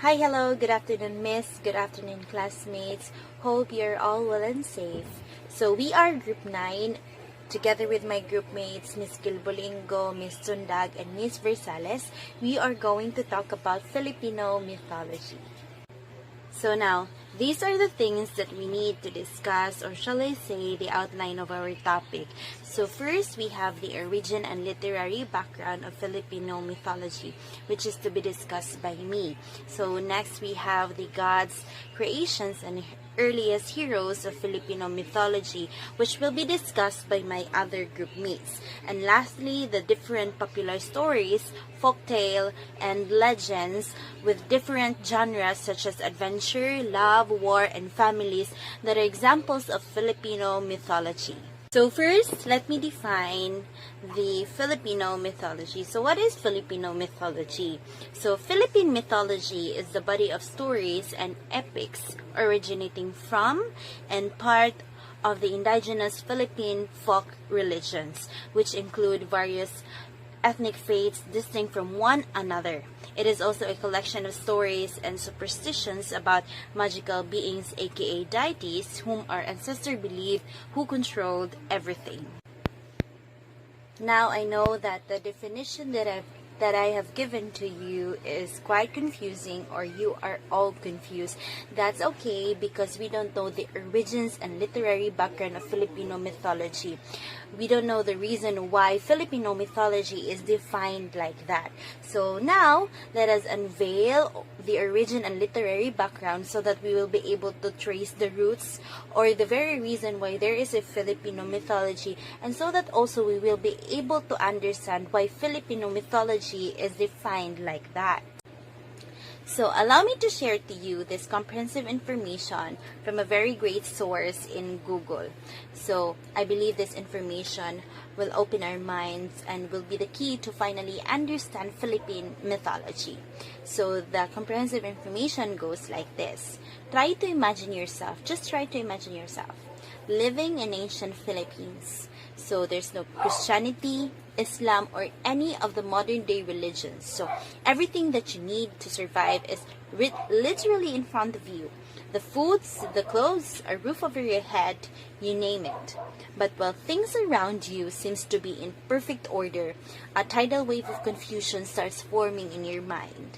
Hi, hello, good afternoon, miss. Good afternoon, classmates. Hope you're all well and safe. So, we are Group 9, together with my group mates, Miss Gelbolingo, Miss Tundag, and Miss Versales. We are going to talk about Filipino mythology. So now, these are the things that we need to discuss, or shall I say, the outline of our topic. So first, we have the origin and literary background of Filipino mythology, which is to be discussed by me. So next, we have the gods, creations, and earliest heroes of Filipino mythology, which will be discussed by my other group mates. And lastly, the different popular stories, folktale, and legends with different genres such as adventure, love, war, and families that are examples of Filipino mythology. So first, let me define the Filipino mythology. So what is Filipino mythology? So Philippine mythology is the body of stories and epics originating from and part of the indigenous Philippine folk religions, which include various ethnic faiths distinct from one another. It is also a collection of stories and superstitions about magical beings, aka deities, whom our ancestors believed who controlled everything. Now I know that the definition that I have given to you is quite confusing, or you are all confused. That's okay, because we don't know the origins and literary background of Filipino mythology. We don't know the reason why Filipino mythology is defined like that. So now, let us unveil the origin and literary background so that we will be able to trace the roots or the very reason why there is a Filipino mythology, and so that also we will be able to understand why Filipino mythology is defined like that. So allow me to share to you this comprehensive information from a very great source in Google. So I believe this information will open our minds and will be the key to finally understand Philippine mythology. So the comprehensive information goes like this. Try to imagine yourself, just try to imagine yourself, living in ancient Philippines. So there's no Christianity, Islam, or any of the modern day religions. So everything that you need to survive is literally in front of you. The foods, the clothes, a roof over your head, you name it. But while things around you seems to be in perfect order, a tidal wave of confusion starts forming in your mind.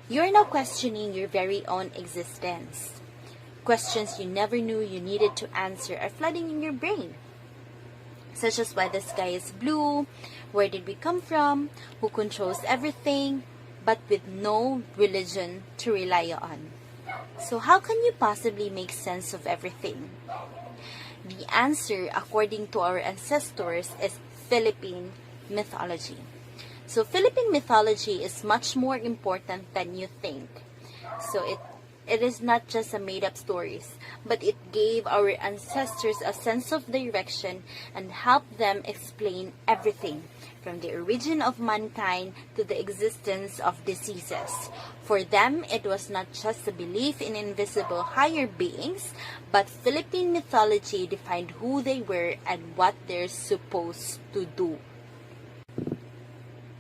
You're now questioning your very own existence. Questions you never knew you needed to answer are flooding in your brain, such as why the sky is blue, where did we come from, who controls everything, but with no religion to rely on. So how can you possibly make sense of everything? The answer, according to our ancestors, is Philippine mythology. So Philippine mythology is much more important than you think. So it is not just a made-up stories, but it gave our ancestors a sense of direction and helped them explain everything, from the origin of mankind to the existence of diseases. For them, it was not just a belief in invisible higher beings, but Philippine mythology defined who they were and what they're supposed to do.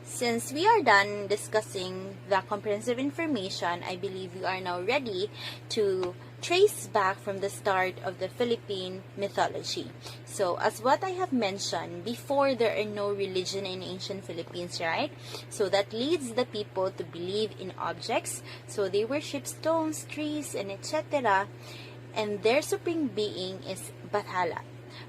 Since we are done discussing the comprehensive information, I believe we are now ready to trace back from the start of the Philippine mythology. So, as what I have mentioned, before there are no religion in ancient Philippines, right? So that leads the people to believe in objects. So they worship stones, trees, and etc. And their supreme being is Bathala.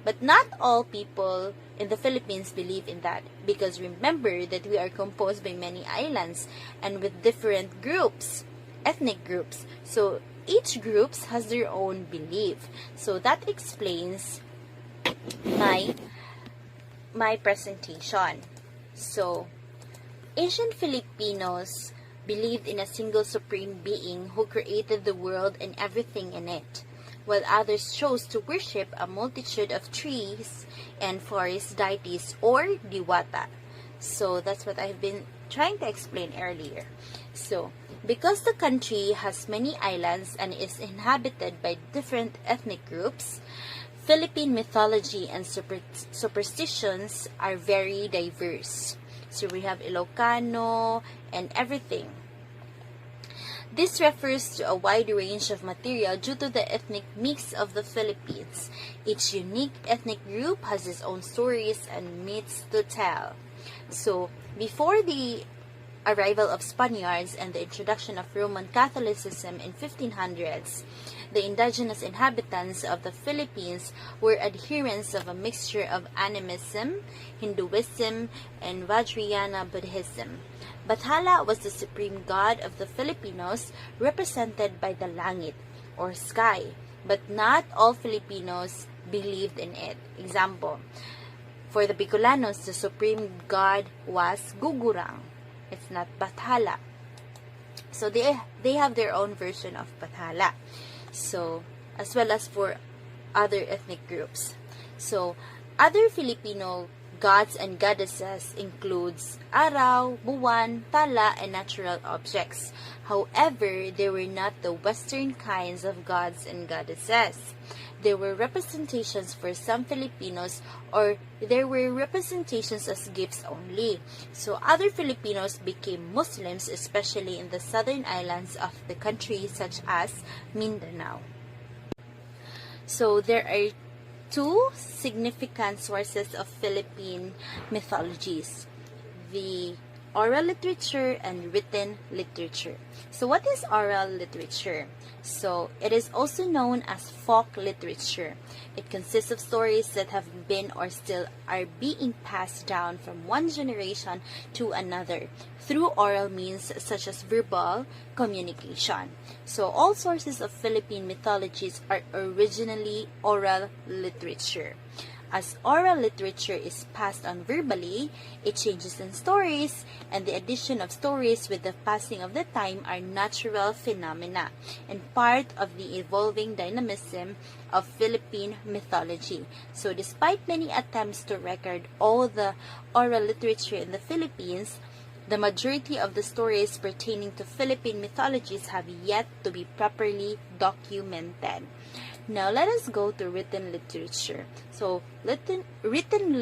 But not all people in the Philippines believe in that, because remember that we are composed by many islands and with different groups, ethnic groups. So each group has their own belief. So that explains my presentation. So ancient Filipinos believed in a single supreme being who created the world and everything in it, while others chose to worship a multitude of trees and forest deities, or diwata. So that's what I've been trying to explain earlier. So because the country has many islands and is inhabited by different ethnic groups, Philippine mythology and superstitions are very diverse. So we have Ilocano and everything. This refers to a wide range of material due to the ethnic mix of the Philippines. Each unique ethnic group has its own stories and myths to tell. So, before the arrival of Spaniards and the introduction of Roman Catholicism in 1500s, the indigenous inhabitants of the Philippines were adherents of a mixture of animism, Hinduism, and Vajrayana Buddhism. Bathala was the supreme god of the Filipinos, represented by the langit, or sky, but not all Filipinos believed in it. Example, for the Bicolanos, the supreme god was Gugurang. It's not Bathala. So they have their own version of Bathala. So, as well as for other ethnic groups. So, other Filipino gods and goddesses includes araw, buwan, tala, and natural objects. However, they were not the Western kinds of gods and goddesses. There were representations for some Filipinos, or there were representations as gifts only. So other Filipinos became Muslims, especially in the southern islands of the country such as Mindanao. So there are two significant sources of Philippine mythologies: the oral literature and written literature. So what is oral literature? So it is also known as folk literature. It consists of stories that have been or still are being passed down from one generation to another through oral means such as verbal communication. So all sources of Philippine mythologies are originally oral literature. As oral literature is passed on verbally, it changes in stories, and the addition of stories with the passing of the time are natural phenomena and part of the evolving dynamism of Philippine mythology. So despite many attempts to record all the oral literature in the Philippines, the majority of the stories pertaining to Philippine mythologies have yet to be properly documented. Now let us go to written literature. So written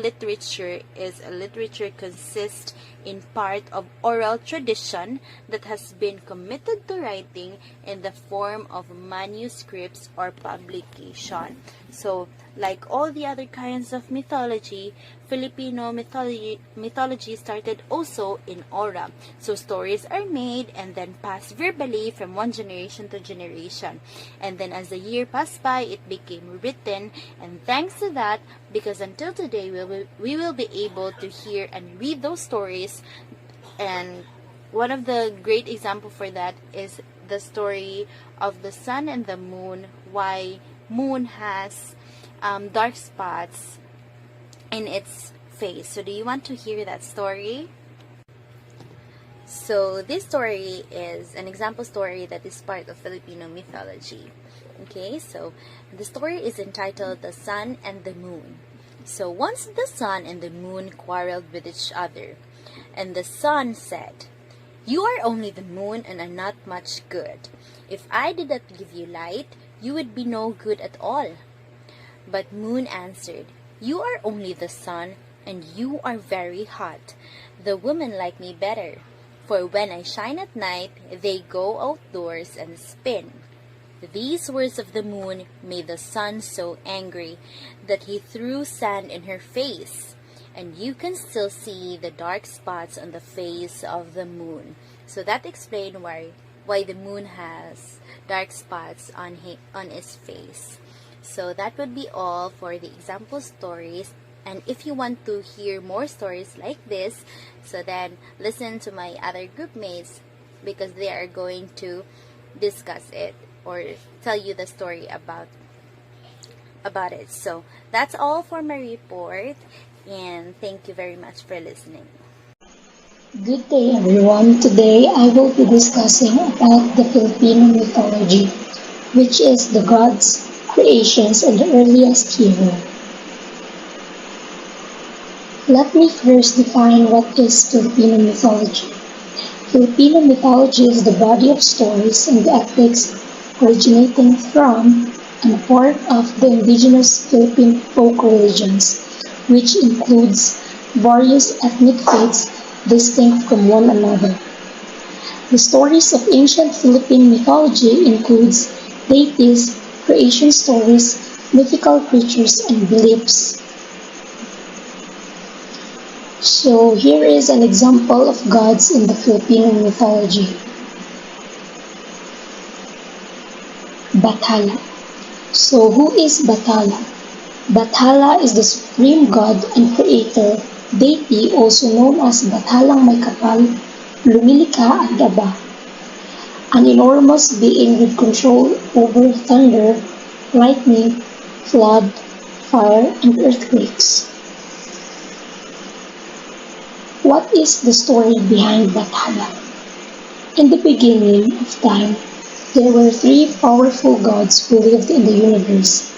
literature is a literature consists in part of oral tradition that has been committed to writing in the form of manuscripts or publication. So like all the other kinds of mythology, Filipino mythology started also in oral. So stories are made and then passed verbally from one generation to generation. And then as the year passed by, it became written. And thanks to that, because until today we will be able to hear and read those stories. And one of the great examples for that is the story of the sun and the moon, why moon has dark spots in its face. So do you want to hear that story? So this story is an example story that is part of Filipino mythology. Okay, so the story is entitled The Sun and the Moon. So once the sun and the moon quarreled with each other, and the sun said, "You are only the moon and are not much good. If I did not give you light, you would be no good at all." But moon answered, "You are only the sun, and you are very hot. The women like me better, for when I shine at night, they go outdoors and spin." These words of the moon made the sun so angry that he threw sand in her face, and you can still see the dark spots on the face of the moon. So that explains why the moon has dark spots on its face. So that would be all for the example stories. And if you want to hear more stories like this, so then listen to my other group mates, because they are going to discuss it or tell you the story about it. So that's all for my report, and thank you very much for listening. Good day everyone. Today I will be discussing about the Filipino mythology, which is the gods, creations, and the earliest hero. Let me first define what is Filipino mythology. Filipino mythology is the body of stories and epics originating from and part of the indigenous Philippine folk religions, which includes various ethnic faiths distinct from one another. The stories of ancient Philippine mythology includes deities, creation stories, mythical creatures, and beliefs. So here is an example of gods in the Filipino mythology. Bathala. So who is Bathala? Bathala is the supreme god and creator, deity also known as Bathalang May Kapal, Lumilika at Aba, an enormous being with control over thunder, lightning, flood, fire, and earthquakes. What is the story behind Bathala? In the beginning of time, there were three powerful gods who lived in the universe.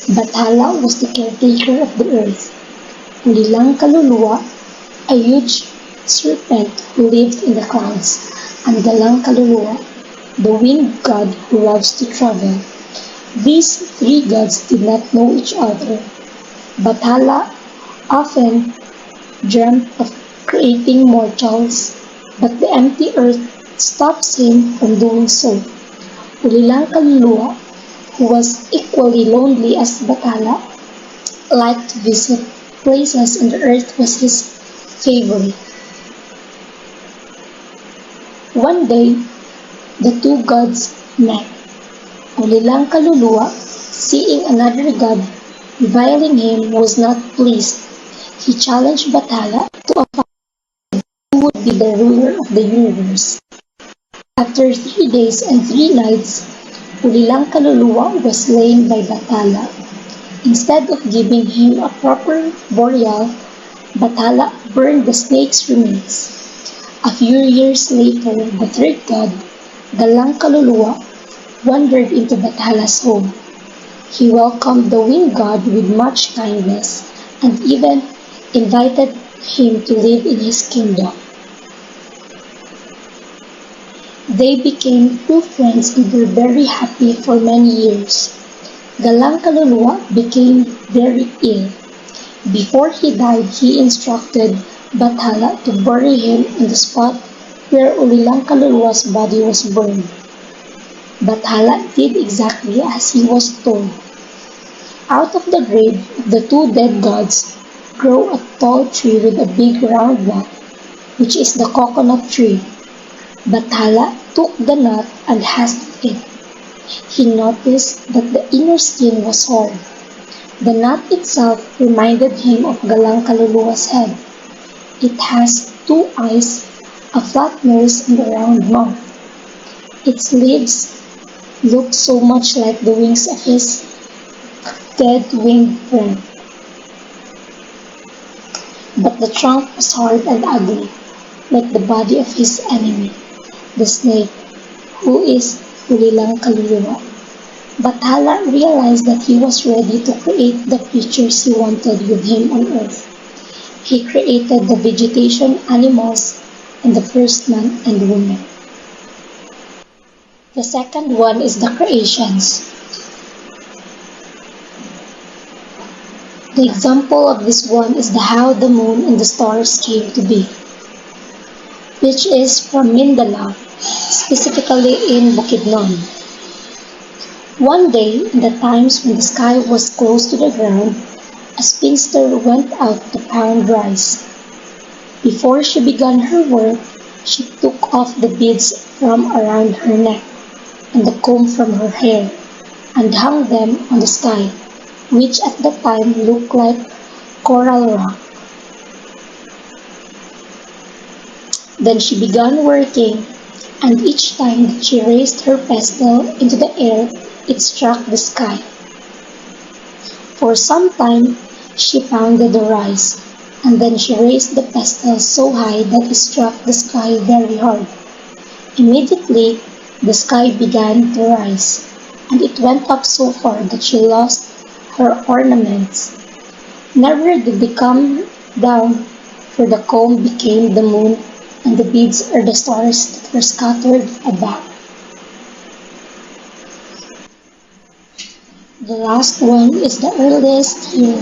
Bathala was the caretaker of the earth. Ulilang Kaluluwa, a huge serpent who lived in the clouds, and Galang Kaluluwa, the wind god who loves to travel. These three gods did not know each other. Bathala often dreamt of creating mortals, but the empty earth stops him from doing so. Ulilang Kaluluwa, who was equally lonely as Bathala, liked to visit places on the earth was his favorite. One day, the two gods met. Ulilang Kaluluwa, seeing another god reviling him, was not pleased. He challenged Bathala to a fight who would be the ruler of the universe. After 3 days and 3 nights, Ulilang Kaluluwa was slain by Bathala. Instead of giving him a proper burial, Bathala burned the snake's remains. A few years later, the third god, Galang Kaluluwa, wandered into Bathala's home. He welcomed the wind god with much kindness and even invited him to live in his kingdom. They became true friends and were very happy for many years. Galang Kaluluwa became very ill. Before he died, he instructed Bathala to bury him in the spot where Ulilang Kaluluwa's body was burned. Bathala did exactly as he was told. Out of the grave of the two dead gods grew a tall tree with a big round nut, which is the coconut tree. Bathala took the nut and hacked it. He noticed that the inner skin was hard. The nut itself reminded him of Galang Kaluluwa's head. It has 2 eyes, a flat nose, and a round mouth. Its leaves looked so much like the wings of his dead winged friend. But the trunk was hard and ugly, like the body of his enemy, the snake, who is Ulilang Kaluluwa. Bathala realized that he was ready to create the creatures he wanted with him on earth. He created the vegetation, animals, and the first man and woman. The second one is the creations. The example of this one is how the moon and the stars came to be, which is from Mindanao, specifically in Bukidnon. One day, in the times when the sky was close to the ground, a spinster went out to pound rice. Before she began her work, she took off the beads from around her neck and the comb from her hair and hung them on the sky, which at the time looked like coral rock. Then she began working, and each time that she raised her pestle into the air, it struck the sky. For some time, she pounded the rice, and then she raised the pestle so high that it struck the sky very hard. Immediately, the sky began to rise, and it went up so far that she lost her ornaments. Never did they come down, for the comb became the moon, and the beads are the stars that were scattered about. The last one is the earliest hero.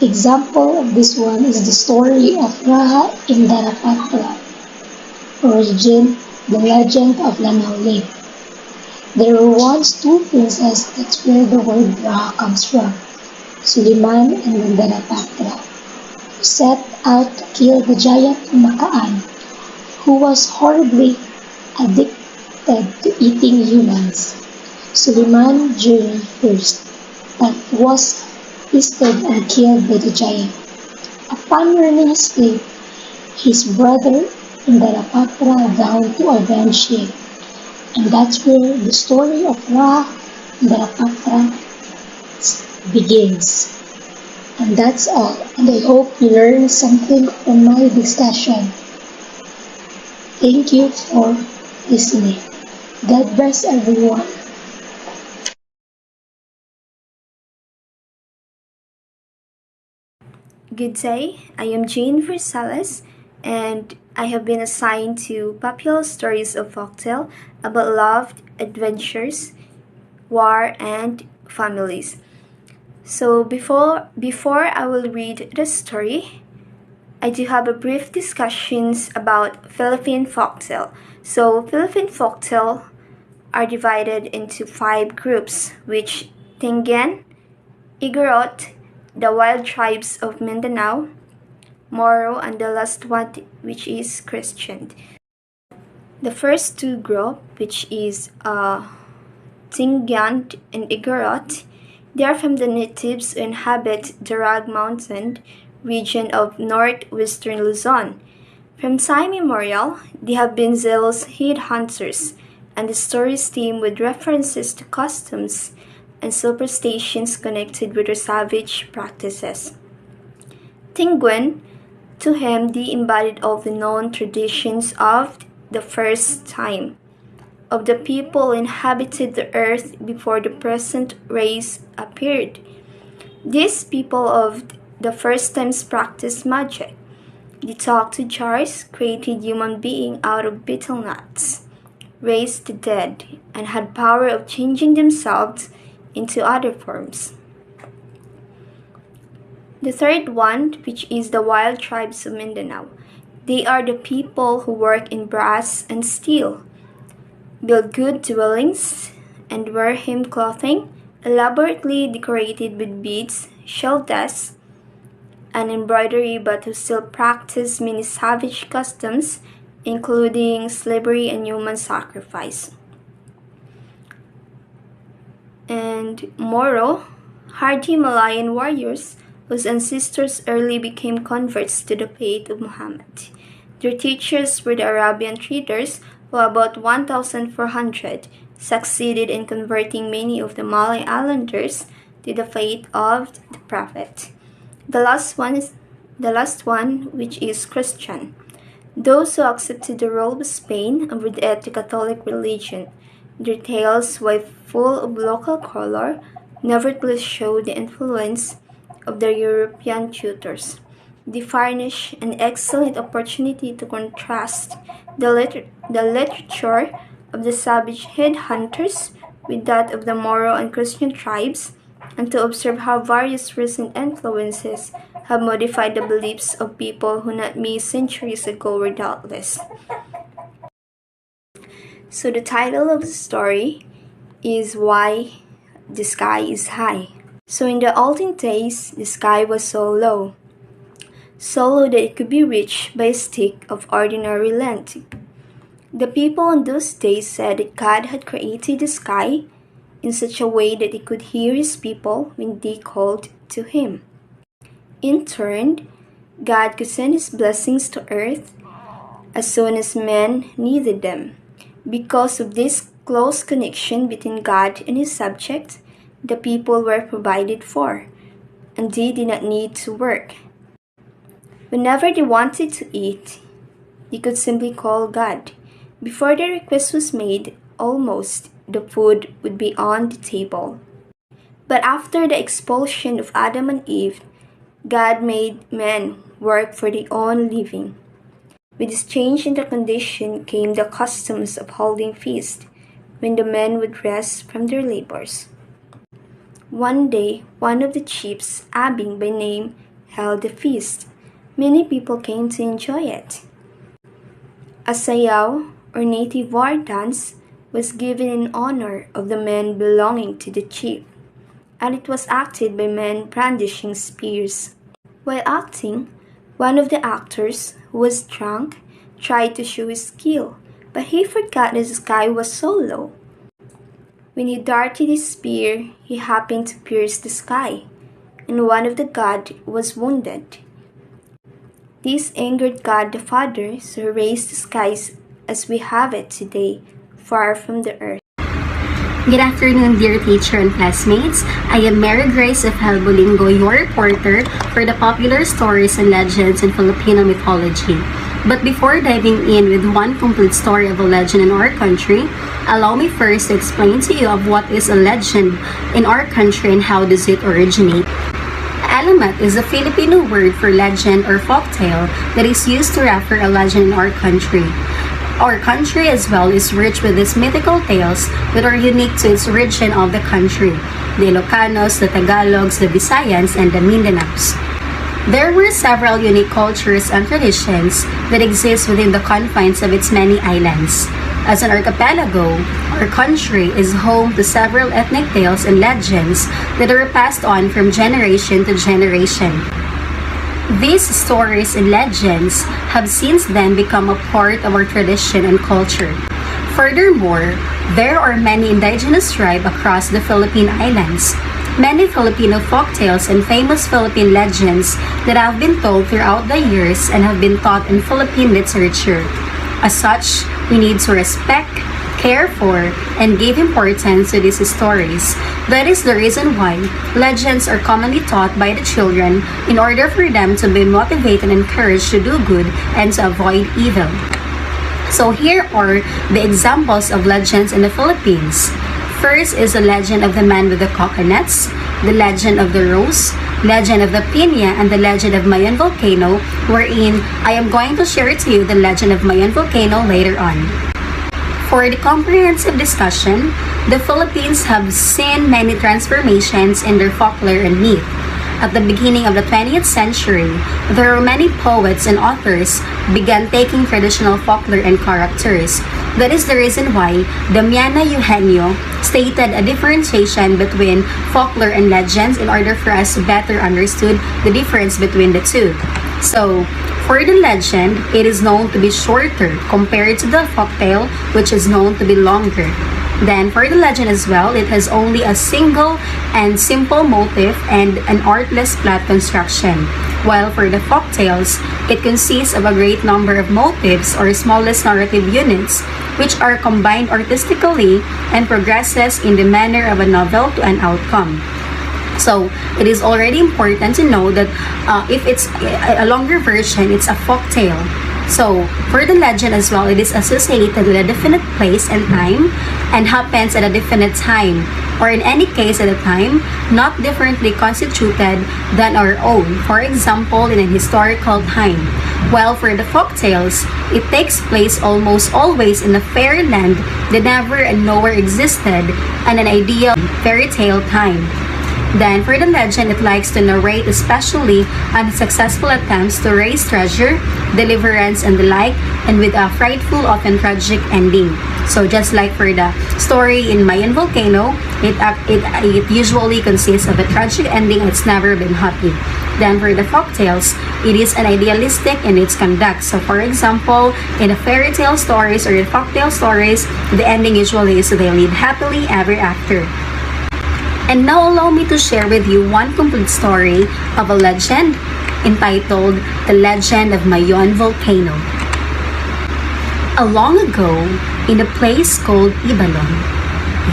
Example of this one is the story of Raha in Darapatra. origin the legend of Lanao Lake. There were once two princes, that's where the word Ra comes from, Suliman and Mandarapatra, who set out to kill the giant Makaan, who was horribly addicted to eating humans. Suliman journeyed first, but was feasted and killed by the giant. Upon learning his fate, his brother Mandarapatra vowed to avenge him. And that's where the story of Ra Mandarapatra begins. And that's all. And I hope you learned something from my discussion. Thank you for listening. God bless everyone. Good day, I am Jane Versales, and I have been assigned to popular stories of folktale about love, adventures, war, and families. So before I will read the story, I do have a brief discussions about Philippine folktale. So Philippine folktale are divided into 5 groups, which Tinggen, Igorot, the wild tribes of Mindanao, Moro, and the last one, which is Christian. The first 2 group, which is Tingyan and Igorot, they are from the natives who inhabit the Rag Mountain region of northwestern Luzon. From time immemorial, they have been zealous headhunters, and the stories stem with references to customs and superstitions connected with their savage practices. Tinguen, to him, they embodied all the known traditions of the first time, of the people who inhabited the earth before the present race appeared. These people of the first times practiced magic. They talked to jars, created human beings out of betel nuts, raised the dead, and had power of changing themselves into other forms. The third one, which is the wild tribes of Mindanao, they are the people who work in brass and steel, build good dwellings, and wear hymn clothing, elaborately decorated with beads, shell desks, and embroidery, but who still practice many savage customs, including slavery and human sacrifice. And Moro, hardy Himalayan warriors whose ancestors early became converts to the faith of Muhammad. Their teachers were the Arabian traders who about 1,400 succeeded in converting many of the Malay Islanders to the faith of the Prophet. The last one, which is Christian. Those who accepted the rule of Spain and adhered to Catholic religion. Their tales, while full of local color, nevertheless show the influence of their European tutors. They furnish an excellent opportunity to contrast the literature of the savage headhunters with that of the Moro and Christian tribes, and to observe how various recent influences have modified the beliefs of people who not many centuries ago were doubtless. So the title of the story is Why the Sky is High. So in the olden days, the sky was so low that it could be reached by a stick of ordinary length. The people in those days said that God had created the sky in such a way that he could hear his people when they called to him. In turn, God could send his blessings to earth as soon as men needed them. Because of this close connection between God and his subject, the people were provided for, and they did not need to work. Whenever they wanted to eat, they could simply call God. Before the request was made, almost the food would be on the table. But after the expulsion of Adam and Eve, God made men work for their own living. With this change in the condition came the customs of holding feast, when the men would rest from their labors. One day, one of the chiefs, Abing by name, held a feast. Many people came to enjoy it. A sayaw, or native war dance, was given in honor of the men belonging to the chief, and it was acted by men brandishing spears. While acting, one of the actors, who was drunk, tried to show his skill, but he forgot that the sky was so low. When he darted his spear, he happened to pierce the sky, and one of the gods was wounded. This angered God the Father, so raised the skies as we have it today, far from the earth. Good afternoon, dear teacher and classmates. I am Mary Grace of Gelbolingo, your reporter for the popular stories and legends in Filipino mythology. But before diving in with one complete story of a legend in our country, allow me first to explain to you of what is a legend in our country and how does it originate. Alamat is a Filipino word for legend or folktale that is used to refer a legend in our country. Our country as well is rich with these mythical tales that are unique to its region of the country, the Ilocanos, the Tagalogs, the Visayans, and the Mindanaos. There were several unique cultures and traditions that exist within the confines of its many islands. As an archipelago, our country is home to several ethnic tales and legends that are passed on from generation to generation. These stories and legends have since then become a part of our tradition and culture. Furthermore, there are many indigenous tribes across the Philippine Islands. Many Filipino folktales and famous Philippine legends that have been told throughout the years and have been taught in Philippine literature. As such, we need to respect, care for, and give importance to these stories. That is the reason why legends are commonly taught by the children in order for them to be motivated and encouraged to do good and to avoid evil. So here are the examples of legends in the Philippines. First is the legend of the man with the coconuts, the legend of the rose, legend of the piña, and the legend of Mayon volcano, wherein I am going to share to you the legend of Mayon volcano later on. For the comprehensive discussion, the Philippines have seen many transformations in their folklore and myth. At the beginning of the 20th century, there were many poets and authors began taking traditional folklore and characters. That is the reason why Damiana Eugenio stated a differentiation between folklore and legends in order for us to better understand the difference between the two. So, for the legend, it is known to be shorter compared to the folktale, which is known to be longer. Then, for the legend as well, it has only a single and simple motif and an artless plot construction. While for the folktales, it consists of a great number of motifs or smallest narrative units, which are combined artistically and progresses in the manner of a novel to an outcome. So, it is already important to know that if it's a longer version, it's a folktale. So, for the legend as well, it is associated with a definite place and time and happens at a definite time, or in any case at a time not differently constituted than our own, for example, in an historical time. While for the folktales, it takes place almost always in a fairy land that never and nowhere existed and an ideal fairy tale time. Then, for the legend, it likes to narrate especially on successful attempts to raise treasure, deliverance, and the like, and with a frightful, often tragic ending. So, just like for the story in Mayon volcano, it usually consists of a tragic ending and it's never been happy. Then, for the folktales, it is an idealistic in its conduct. So, for example, in the fairy tale stories or in folktale stories, the ending usually is they live happily ever after. And now allow me to share with you one complete story of a legend entitled The Legend of Mayon Volcano. Long ago, in a place called Ibalon,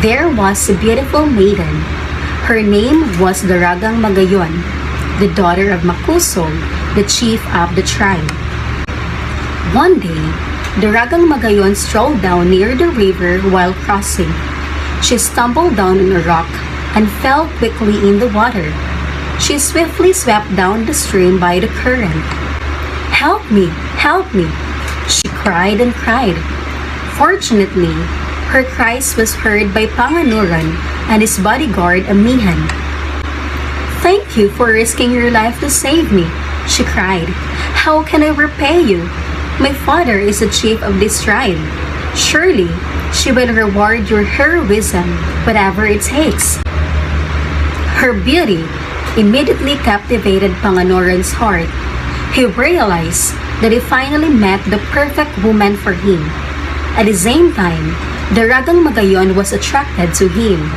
there was a beautiful maiden. Her name was Daragang Magayon, the daughter of Makusol, the chief of the tribe. One day, Daragang Magayon strolled down near the river while crossing. She stumbled down on a rock and fell quickly in the water. She swiftly swept down the stream by the current. "Help me! Help me!" she cried and cried. Fortunately, her cries was heard by Panganuran and his bodyguard Amihan. "Thank you for risking your life to save me," she cried. "How can I repay you?" My father is the chief of this tribe. Surely, she will reward your heroism, whatever it takes." Her beauty immediately captivated Panganoran's heart. He realized that he finally met the perfect woman for him. At the same time, Daragang Magayon was attracted to him.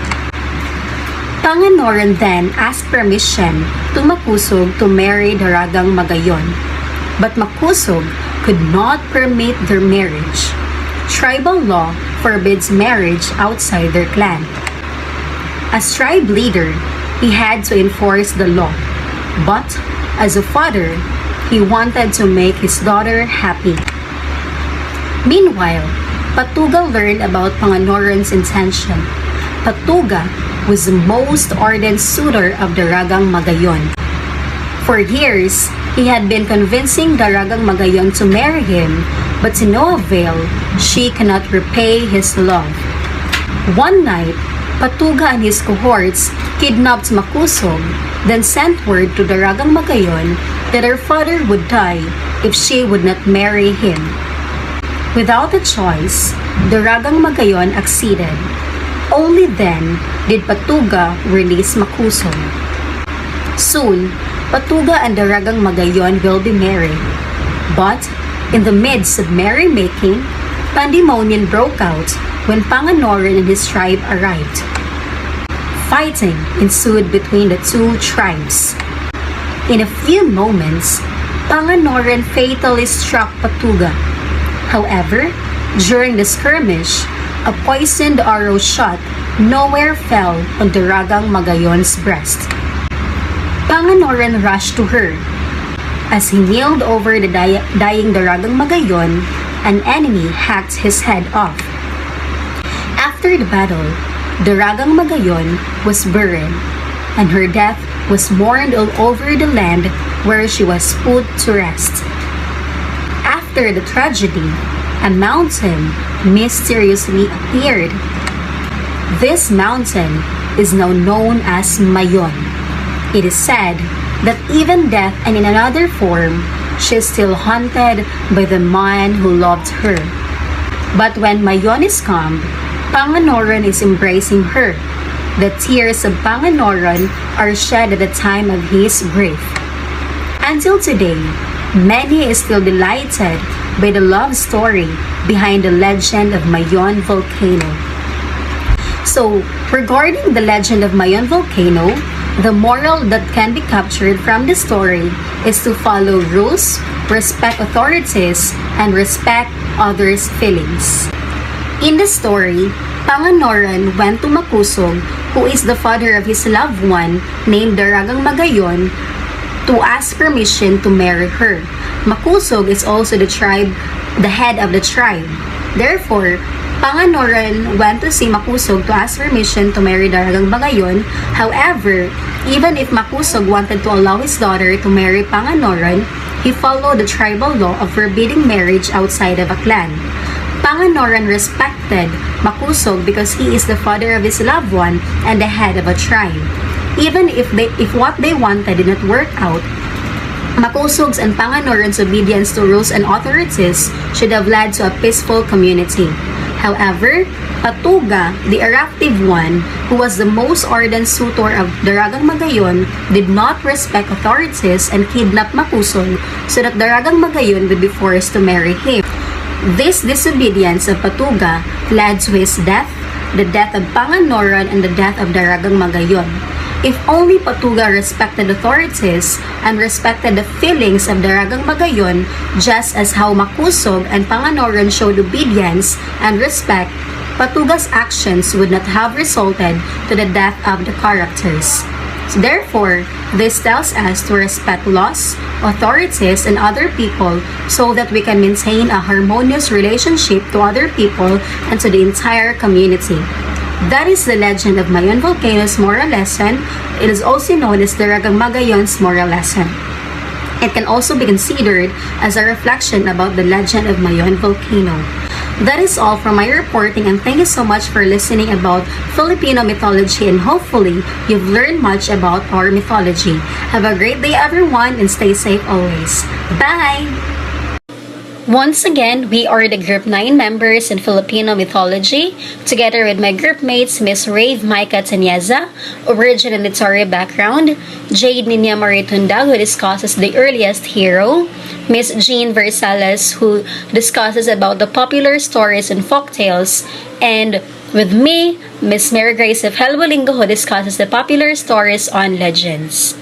Panganoran then asked permission to Makusog to marry Daragang Magayon. But Makusog could not permit their marriage. Tribal law forbids marriage outside their clan. As tribe leader, he had to enforce the law. But as a father, he wanted to make his daughter happy. Meanwhile, Patuga learned about Panganoran's intention. Patuga was the most ardent suitor of Daragang Magayon. For years, he had been convincing Daragang Magayon to marry him, but to no avail, she cannot repay his love. One night, Patuga and his cohorts kidnapped Makusog, then sent word to Daragang Magayon that her father would die if she would not marry him. Without a choice, Daragang Magayon acceded. Only then did Patuga release Makusog. Soon, Patuga and Daragang Magayon will be married. But, in the midst of merrymaking, pandemonium broke out when Panganoran and his tribe arrived. Fighting ensued between the two tribes. In a few moments, Panganoran fatally struck Patuga. However, during the skirmish, a poisoned arrow shot nowhere fell on Daragang Magayon's breast. Panganoran rushed to her. As he kneeled over the dying Daragang Magayon, an enemy hacked his head off. After the battle, Daragang Magayon was buried, and her death was mourned all over the land where she was put to rest. After the tragedy, a mountain mysteriously appeared. This mountain is now known as Mayon. It is said that even death and in another form, she is still haunted by the man who loved her. But when Mayon is calm, Panganoran is embracing her. The tears of Panganoran are shed at the time of his grief. Until today, many is still delighted by the love story behind the legend of Mayon Volcano. So, regarding the legend of Mayon Volcano, the moral that can be captured from the story is to follow rules, respect authorities, and respect others' feelings. In the story, Panganoran went to Makusog, who is the father of his loved one named Daragang Magayon, to ask permission to marry her. Makusog is also the head of the tribe. Therefore, Panganoran went to see Makusog to ask permission to marry Daragang Magayon. However, even if Makusog wanted to allow his daughter to marry Panganoran, he followed the tribal law of forbidding marriage outside of a clan. Panganoran respected Makusog because he is the father of his loved one and the head of a tribe. Even if what they wanted did not work out, Makusog's and Panganoran's obedience to rules and authorities should have led to a peaceful community. However, Patuga, the eruptive one, who was the most ardent suitor of Daragang Magayon, did not respect authorities and kidnapped Makusog so that Daragang Magayon would be forced to marry him. This disobedience of Patuga led to his death, the death of Panganoran, and the death of Daragang Magayon. If only Patuga respected authorities and respected the feelings of Daragang Magayon, just as how Makusog and Panganoran showed obedience and respect, Patuga's actions would not have resulted to the death of the characters. So therefore, this tells us to respect laws, authorities, and other people so that we can maintain a harmonious relationship to other people and to the entire community. That is the legend of Mayon Volcano's moral lesson. It is also known as Daragang Magayon's moral lesson. It can also be considered as a reflection about the legend of Mayon Volcano. That is all from my reporting, and thank you so much for listening about Filipino mythology, and hopefully you've learned much about our mythology. Have a great day everyone and stay safe always. Bye! Once again, we are the Group 9 members in Filipino mythology, together with my group mates Miss Rave Micah Tañeza, origin and literary background, Jade Ninya Marie Tundag, who discusses the earliest hero, Miss Jean Versales, who discusses about the popular stories and folktales, and with me, Miss Mary Grace of Gelbolingo, who discusses the popular stories on legends.